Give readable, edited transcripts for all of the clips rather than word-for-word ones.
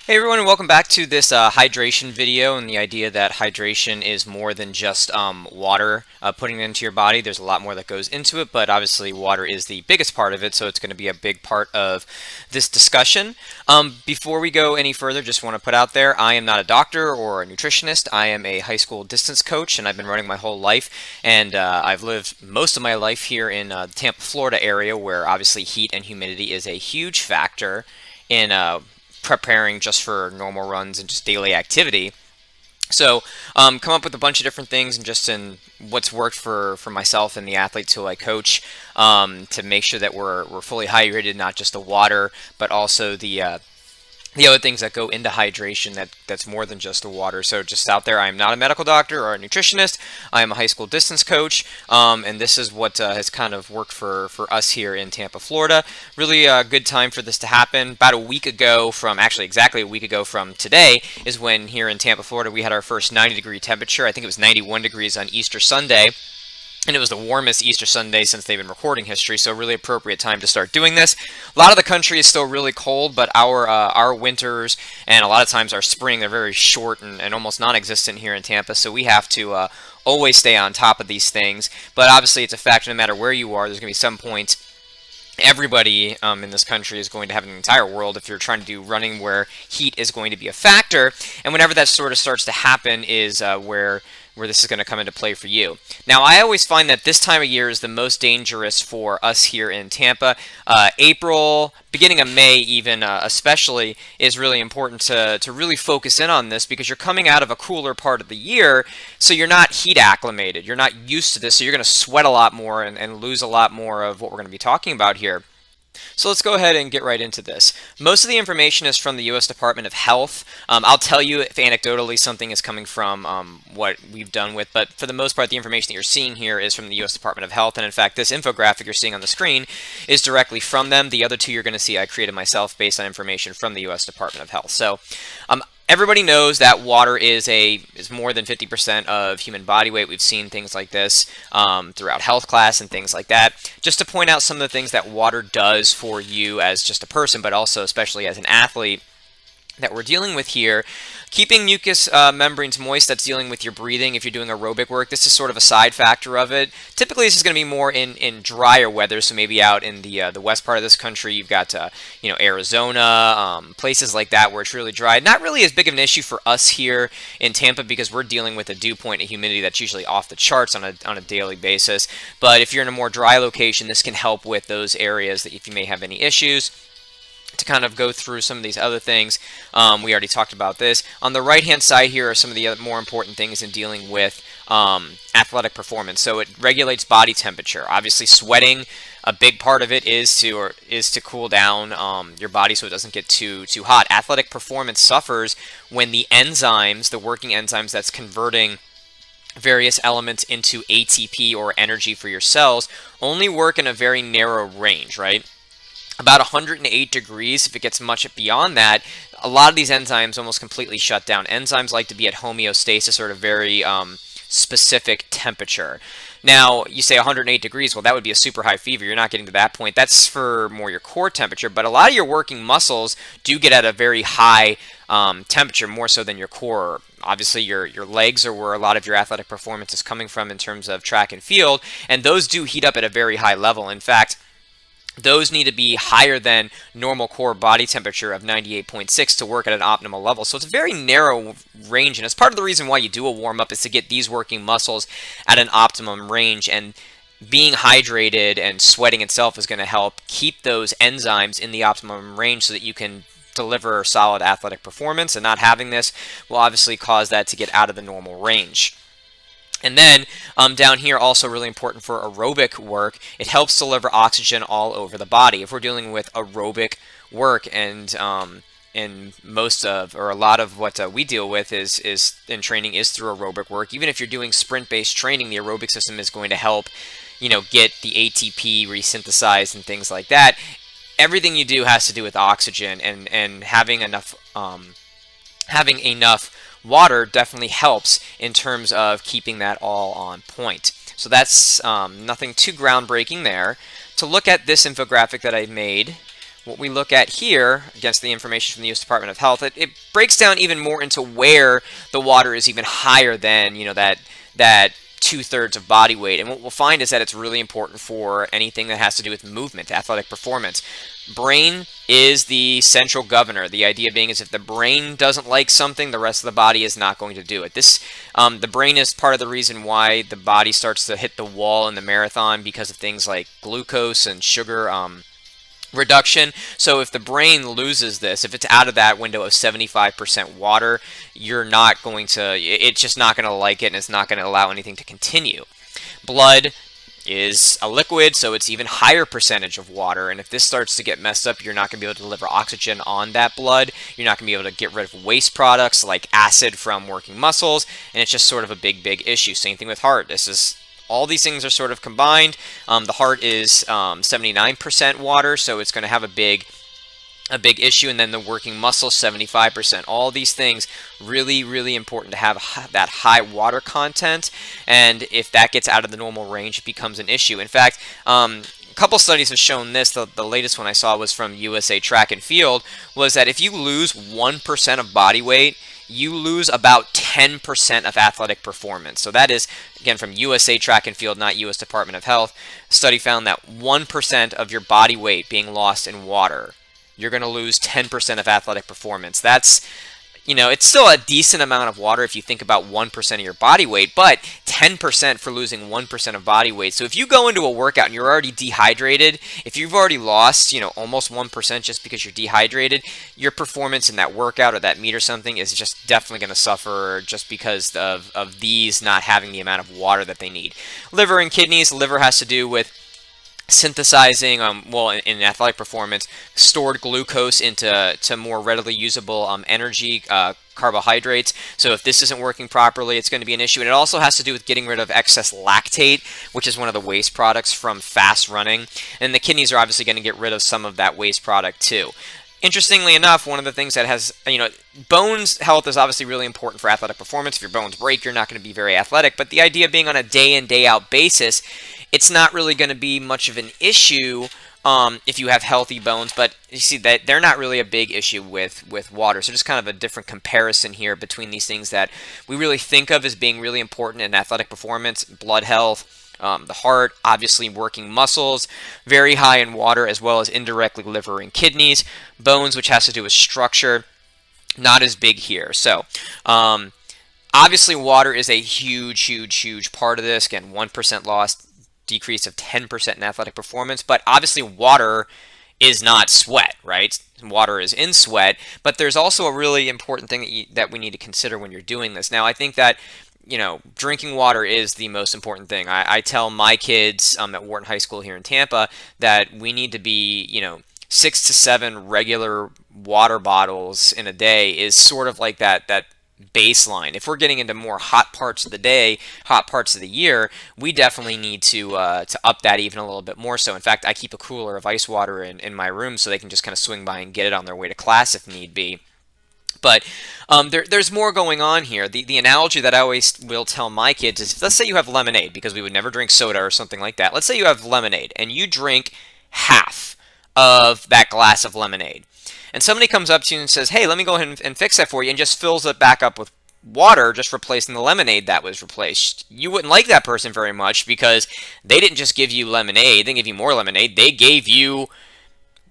Hey everyone, and welcome back to this hydration video, and the idea that hydration is more than just water putting it into your body. There's a lot more that goes into it, but obviously water is the biggest part of it, so it's going to be a big part of this discussion. Before we go any further, just want to put out there, I am not a doctor or a nutritionist. I am a high school distance coach, and I've been running my whole life, and I've lived most of my life here in the Tampa, Florida area, where obviously heat and humidity is a huge factor in preparing just for normal runs and just daily activity. So come up with a bunch of different things and just in what's worked for myself and the athletes who I coach, to make sure that we're fully hydrated, not just the water, but also the other things that go into hydration that's more than just the water. So just out there, I am not a medical doctor or a nutritionist. I am a high school distance coach, and this is what has kind of worked for us here in Tampa, Florida. Really a good time for this to happen. About a week ago from, actually exactly a week ago from today, is when here in Tampa, Florida, we had our first 90-degree temperature. I think it was 91 degrees on Easter Sunday. And it was the warmest Easter Sunday since they've been recording history, so really appropriate time to start doing this. A lot of the country is still really cold, but our winters and a lot of times our spring, they're very short and almost non-existent here in Tampa, so we have to always stay on top of these things. But obviously it's a fact, no matter where you are, there's going to be some point. Everybody in this country is going to have an entire world if you're trying to do running where heat is going to be a factor, and whenever that sort of starts to happen is where this is going to come into play for you. Now, I always find that this time of year is the most dangerous for us here in Tampa. April, beginning of May even, especially, is really important to really focus in on this, because you're coming out of a cooler part of the year, so you're not heat acclimated. You're not used to this, so you're going to sweat a lot more and lose a lot more of what we're going to be talking about here. So let's go ahead and get right into this. Most of the information is from the U.S. Department of Health. I'll tell you if anecdotally something is coming from what we've done with, but for the most part, the information that you're seeing here is from the U.S. Department of Health. And in fact, this infographic you're seeing on the screen is directly from them. The other two you're going to see I created myself based on information from the U.S. Department of Health. So everybody knows that water is more than 50% of human body weight. We've seen things like this throughout health class and things like that. Just to point out some of the things that water does for you as just a person, but also especially as an athlete that we're dealing with here. Keeping mucous membranes moist, that's dealing with your breathing if you're doing aerobic work. This is sort of a side factor of it. Typically, this is going to be more in drier weather, so maybe out in the west part of this country, you've got Arizona, places like that where it's really dry. Not really as big of an issue for us here in Tampa because we're dealing with a dew point and humidity that's usually off the charts on a daily basis. But if you're in a more dry location, this can help with those areas that if you may have any issues. To kind of go through some of these other things, we already talked about this. On the right-hand side here are some of the other more important things in dealing with athletic performance. So it regulates body temperature. Obviously, sweating, a big part of it is to cool down your body so it doesn't get too hot. Athletic performance suffers when the enzymes, the working enzymes that's converting various elements into ATP or energy for your cells, only work in a very narrow range, right? About 108 degrees, if it gets much beyond that, a lot of these enzymes almost completely shut down. Enzymes like to be at homeostasis, or at a very specific temperature. Now, you say 108 degrees, well, that would be a super high fever. You're not getting to that point. That's for more your core temperature, but a lot of your working muscles do get at a very high temperature, more so than your core. Obviously, your legs are where a lot of your athletic performance is coming from in terms of track and field, and those do heat up at a very high level. In fact, those need to be higher than normal core body temperature of 98.6 to work at an optimal level. So it's a very narrow range, and it's part of the reason why you do a warm-up is to get these working muscles at an optimum range. And being hydrated and sweating itself is going to help keep those enzymes in the optimum range so that you can deliver solid athletic performance. And not having this will obviously cause that to get out of the normal range. And then down here, also really important for aerobic work, it helps deliver oxygen all over the body. If we're dealing with aerobic work, and most of, or a lot of what we deal with is in training is through aerobic work. Even if you're doing sprint-based training, the aerobic system is going to help, get the ATP resynthesized and things like that. Everything you do has to do with oxygen, and having enough water definitely helps in terms of keeping that all on point. So that's nothing too groundbreaking there. To look at this infographic that I made, what we look at here, against the information from the U.S. Department of Health, it breaks down even more into where the water is even higher than, that 2/3 of body weight. And what we'll find is that it's really important for anything that has to do with movement, athletic performance. Brain is the central governor. The idea being is if the brain doesn't like something, the rest of the body is not going to do it. The brain is part of the reason why the body starts to hit the wall in the marathon, because of things like glucose and sugar reduction. So if the brain loses this, if it's out of that window of 75% water, it's just not going to like it, and it's not going to allow anything to continue. Blood is a liquid, so it's even higher percentage of water, and if this starts to get messed up, you're not going to be able to deliver oxygen on that blood. You're not going to be able to get rid of waste products like acid from working muscles, and it's just sort of a big issue. Same thing with heart. All these things are sort of combined. The heart is 79% water, so it's going to have a big issue. And then the working muscle, 75%. All these things really important to have that high water content, and if that gets out of the normal range, it becomes an issue. In fact, a couple studies have shown this. The latest one I saw was from USA Track and Field, was that if you lose 1% of body weight, you lose about 10% of athletic performance. So that is, again, from USA Track and Field, not US Department of Health. Study found that 1% of your body weight being lost in water, you're going to lose 10% of athletic performance. That's, it's still a decent amount of water if you think about 1% of your body weight, but 10% for losing 1% of body weight. So if you go into a workout and you're already dehydrated, if you've already lost, almost 1% just because you're dehydrated, your performance in that workout or that meet or something is just definitely going to suffer, just because of these not having the amount of water that they need. Liver and kidneys. Liver has to do with synthesizing, in athletic performance, stored glucose into more readily usable energy, carbohydrates. So if this isn't working properly, it's going to be an issue. And it also has to do with getting rid of excess lactate, which is one of the waste products from fast running. And the kidneys are obviously going to get rid of some of that waste product too. Interestingly enough, one of the things that has, bones health is obviously really important for athletic performance. If your bones break, you're not going to be very athletic. But the idea being on a day in, day out basis, it's not really going to be much of an issue if you have healthy bones. But you see that they're not really a big issue with water. So just kind of a different comparison here between these things that we really think of as being really important in athletic performance: blood health, the heart, obviously working muscles, very high in water, as well as indirectly liver and kidneys. Bones, which has to do with structure, not as big here. So obviously water is a huge part of this. Again, 1% loss, decrease of 10% in athletic performance. But obviously water is not sweat, right? Water is in sweat, but there's also a really important thing that we need to consider when you're doing this. Now, I think that drinking water is the most important thing. I tell my kids at Wharton High School here in Tampa that we need to be, 6 to 7 regular water bottles in a day is sort of like that baseline. If we're getting into more hot parts of the day, hot parts of the year, we definitely need to up that even a little bit more so. In fact, I keep a cooler of ice water in my room so they can just kind of swing by and get it on their way to class if need be. But there's more going on here. The analogy that I always will tell my kids is, let's say you have lemonade, because we would never drink soda or something like that. Let's say you have lemonade and you drink half of that glass of lemonade. And somebody comes up to you and says, hey, let me go ahead and fix that for you, and just fills it back up with water, just replacing the lemonade that was replaced. You wouldn't like that person very much, because they didn't just give you lemonade, they didn't give you more lemonade, they gave you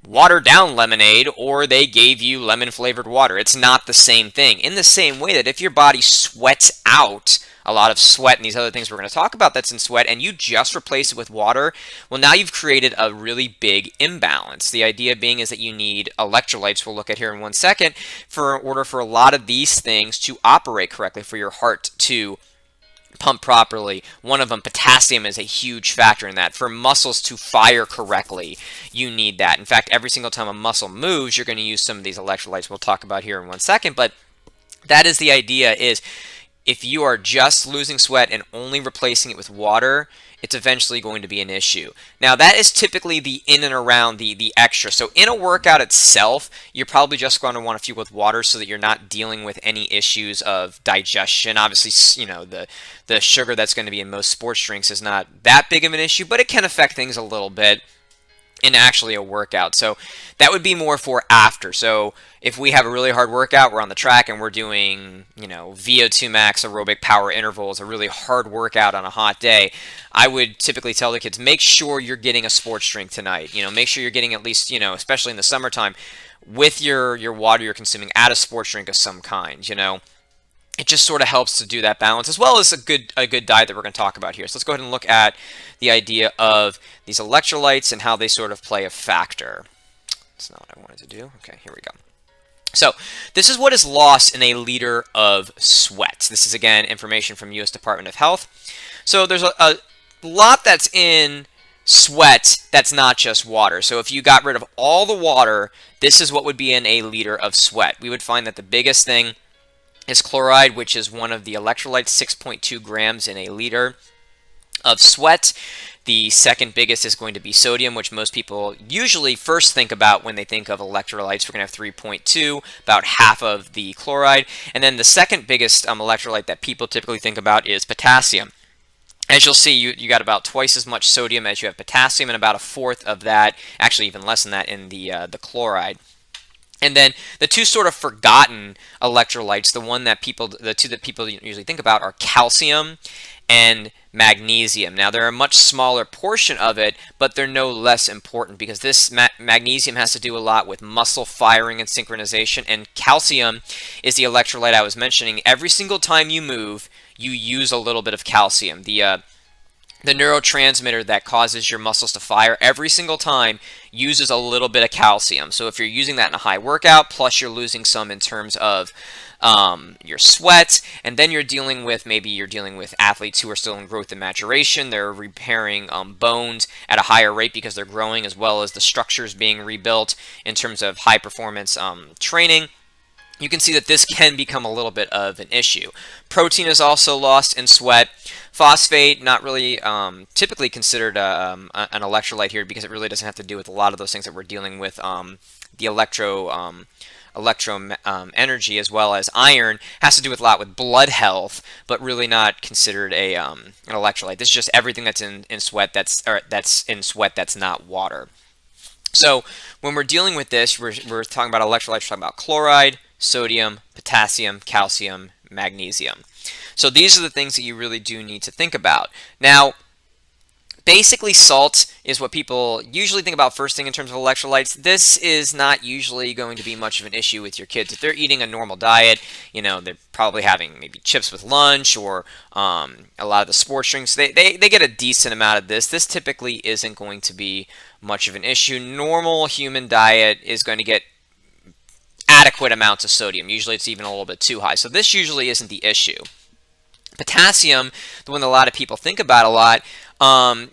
watered down lemonade, or they gave you lemon flavored water. It's not the same thing. In the same way that if your body sweats out a lot of sweat and these other things we're going to talk about that's in sweat, and you just replace it with water, well, now you've created a really big imbalance. The idea being is that you need electrolytes, we'll look at here in one second, in order for a lot of these things to operate correctly, for your heart to pump properly. One of them, potassium, is a huge factor in that. For muscles to fire correctly, you need that. In fact, every single time a muscle moves, you're going to use some of these electrolytes we'll talk about here in one second. But that is the idea, is if you are just losing sweat and only replacing it with water, it's eventually going to be an issue. Now, that is typically the in and around the extra. So in a workout itself, you're probably just going to want to fuel with water so that you're not dealing with any issues of digestion. Obviously, the sugar that's going to be in most sports drinks is not that big of an issue, but it can affect things a little bit. in actually a workout. So that would be more for after. So if we have a really hard workout, we're on the track and we're doing, VO2 max aerobic power intervals, a really hard workout on a hot day, I would typically tell the kids, make sure you're getting a sports drink tonight. Make sure you're getting at least, especially in the summertime, with your water you're consuming, add a sports drink of some kind. It just sort of helps to do that balance, as well as a good diet that we're going to talk about here. So let's go ahead and look at the idea of these electrolytes and how they sort of play a factor. That's not what I wanted to do. Okay, here we go. So this is what is lost in a liter of sweat. This is, again, information from U.S. Department of Health. So there's a lot that's in sweat that's not just water. So if you got rid of all the water, this is what would be in a liter of sweat. We would find that the biggest thing is chloride, which is one of the electrolytes, 6.2 grams in a liter of sweat. The second biggest is going to be sodium, which most people usually first think about when they think of electrolytes. We're going to have 3.2, about half of the chloride. And then the second biggest electrolyte that people typically think about is potassium. As you'll see, you got about twice as much sodium as you have potassium, and about a fourth of that, actually even less than that, in the chloride. And then the two sort of forgotten electrolytes, the two that people usually think about, are calcium and magnesium. Now, they're a much smaller portion of it, but they're no less important, because this magnesium has to do a lot with muscle firing and synchronization, and calcium is the electrolyte I was mentioning. Every single time you move, you use a little bit of calcium. The neurotransmitter that causes your muscles to fire every single time uses a little bit of calcium. So if you're using that in a high workout, plus you're losing some in terms of your sweat, and then maybe you're dealing with athletes who are still in growth and maturation. They're repairing bones at a higher rate because they're growing, as well as the structures being rebuilt in terms of high performance training. You can see that this can become a little bit of an issue. Protein is also lost in sweat. Phosphate, not really typically considered an electrolyte here, because it really doesn't have to do with a lot of those things that we're dealing with. The electro energy, as well as iron, has to do with a lot with blood health, but really not considered an electrolyte. This is just everything that's in sweat that's in sweat that's not water. So when we're dealing with this, we're talking about electrolytes. We're talking about chloride, sodium, potassium, calcium, magnesium. So these are the things that you really do need to think about. Now, basically, salt is what people usually think about first thing in terms of electrolytes. This is not usually going to be much of an issue with your kids. If they're eating a normal diet, they're probably having maybe chips with lunch, or a lot of the sports drinks, they get a decent amount of this. This typically isn't going to be much of an issue. Normal human diet is going to get adequate amounts of sodium. Usually it's even a little bit too high. So this usually isn't the issue. Potassium, the one that a lot of people think about a lot,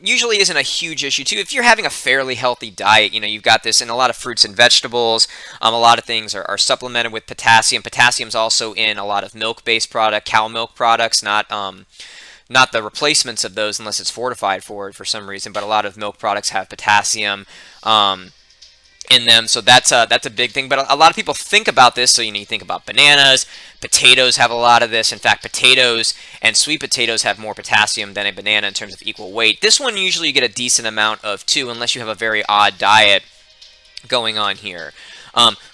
usually isn't a huge issue too. If you're having a fairly healthy diet, you've got this in a lot of fruits and vegetables. A lot of things are supplemented with potassium. Potassium's also in a lot of milk-based cow milk products, not the replacements of those unless it's fortified for some reason, but a lot of milk products have potassium in them, so that's a big thing. But a lot of people think about this. So you think about bananas, potatoes have a lot of this. In fact, potatoes and sweet potatoes have more potassium than a banana in terms of equal weight. This one usually you get a decent amount of too, unless you have a very odd diet going on here.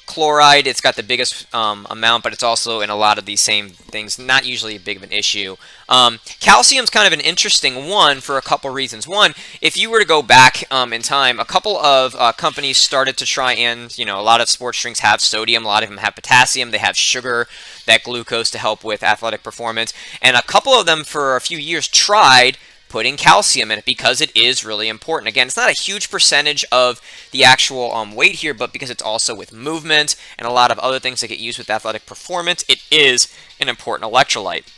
Chloride, it's got the biggest amount, but it's also in a lot of these same things, not usually a big of an issue. Calcium's kind of an interesting one for a couple reasons. One, if you were to go back in time, a couple of companies started to try and, a lot of sports drinks have sodium, a lot of them have potassium, they have sugar, that glucose to help with athletic performance, and a couple of them for a few years tried putting calcium in it because it is really important. Again, it's not a huge percentage of the actual weight here, but because it's also with movement and a lot of other things that get used with athletic performance, it is an important electrolyte.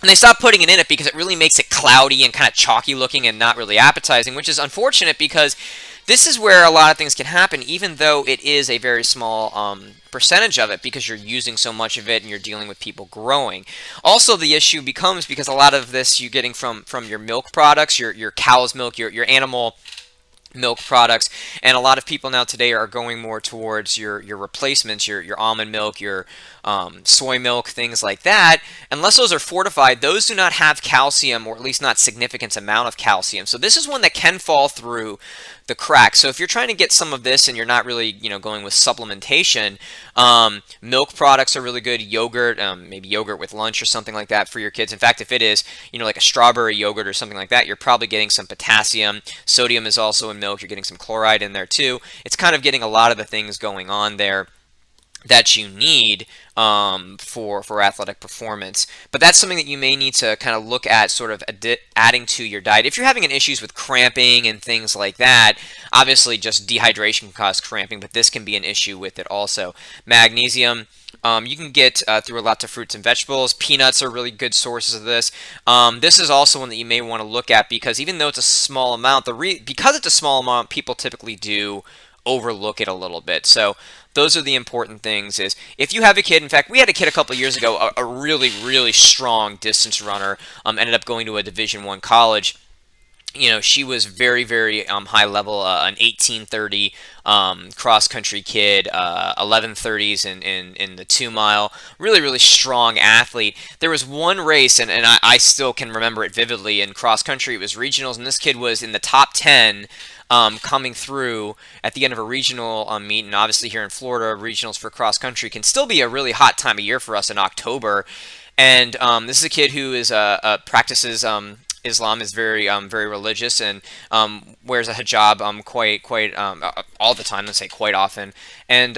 And they stopped putting it in it because it really makes it cloudy and kind of chalky looking and not really appetizing, which is unfortunate because this is where a lot of things can happen, even though it is a very small percentage of it, because you're using so much of it and you're dealing with people growing. Also, the issue becomes because a lot of this you're getting from your milk products, your cow's milk, your animal milk products, and a lot of people now today are going more towards your replacements, your almond milk, your soy milk, things like that. Unless those are fortified, those do not have calcium, or at least not significant amount of calcium. So this is one that can fall through the crack. So if you're trying to get some of this and you're not really, going with supplementation, milk products are really good. Yogurt, maybe yogurt with lunch or something like that for your kids. In fact, if it is, like a strawberry yogurt or something like that, you're probably getting some potassium. Sodium is also in milk. You're getting some chloride in there too. It's kind of getting a lot of the things going on there that you need for athletic performance. But that's something that you may need to kind of look at, sort of adding to your diet. If you're having an issues with cramping and things like that, obviously just dehydration can cause cramping, but this can be an issue with it also. Magnesium, you can get through lots of fruits and vegetables. Peanuts are really good sources of this. This is also one that you may want to look at, because even though it's a small amount, because it's a small amount, people typically do overlook it a little bit. So those are the important things. Is if you have a kid, in fact, we had a kid a couple of years ago, a really, really strong distance runner, ended up going to a Division I college. She was very, very high level, an 1830 cross country kid, 1130s in the 2 mile. Really, really strong athlete. There was one race, and I still can remember it vividly, in cross country. It was regionals, and this kid was in the top 10 coming through at the end of a regional meet. And obviously here in Florida, regionals for cross country can still be a really hot time of year for us in October. And this is a kid who is practices Islam, is very very religious, and wears a hijab quite all the time. Let's say quite often. And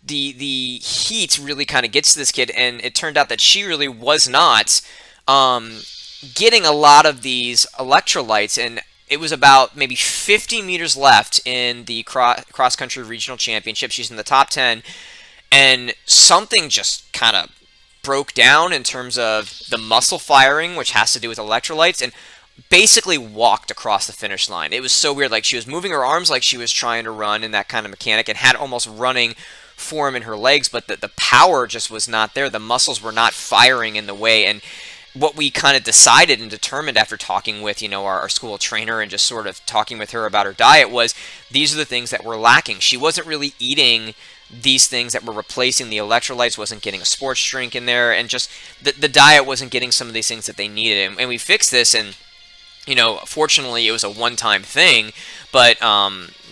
the heat really kind of gets to this kid, and it turned out that she really was not getting a lot of these electrolytes. And it was about maybe 50 meters left in the cross-country regional championship. She's in the top 10, and something just kind of broke down in terms of the muscle firing, which has to do with electrolytes, and basically walked across the finish line. It was so weird. Like, she was moving her arms like she was trying to run in that kind of mechanic, and had almost running form in her legs, but the power just was not there. The muscles were not firing in the way. And what we kind of decided and determined after talking with, our school trainer, and just sort of talking with her about her diet, was these are the things that were lacking. She wasn't really eating these things that were replacing the electrolytes, wasn't getting a sports drink in there, and just the diet wasn't getting some of these things that they needed. And we fixed this, and fortunately it was a one-time thing, but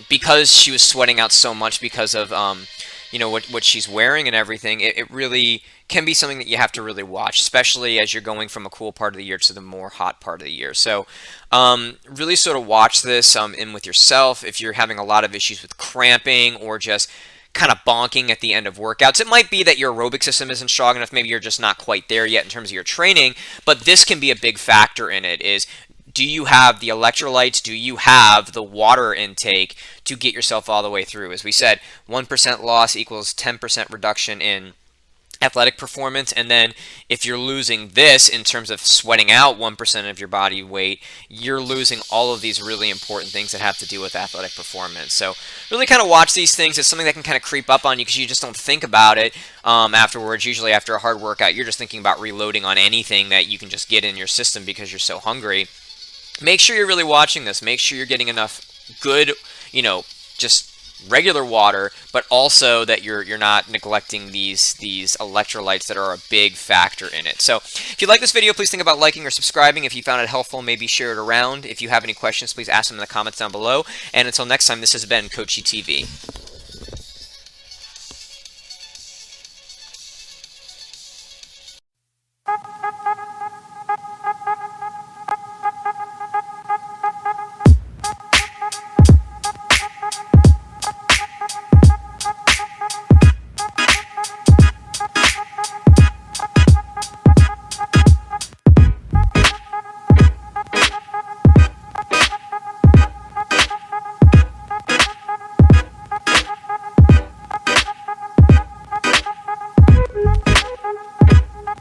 because she was sweating out so much because of what she's wearing and everything, it really can be something that you have to really watch, especially as you're going from a cool part of the year to the more hot part of the year. So really sort of watch this in with yourself. If you're having a lot of issues with cramping or just kind of bonking at the end of workouts, it might be that your aerobic system isn't strong enough. Maybe you're just not quite there yet in terms of your training, but this can be a big factor in it. Is, do you have the electrolytes? Do you have the water intake to get yourself all the way through? As we said, 1% loss equals 10% reduction in athletic performance. And then if you're losing this in terms of sweating out 1% of your body weight, you're losing all of these really important things that have to do with athletic performance. So really kind of watch these things. It's something that can kind of creep up on you because you just don't think about it afterwards. Usually after a hard workout, you're just thinking about reloading on anything that you can just get in your system because you're so hungry. Make sure you're really watching this. Make sure you're getting enough good, just regular water, but also that you're not neglecting these electrolytes that are a big factor in it. So if you like this video, please think about liking or subscribing. If you found it helpful, maybe share it around. If you have any questions, please ask them in the comments down below. And until next time, this has been Coachy TV.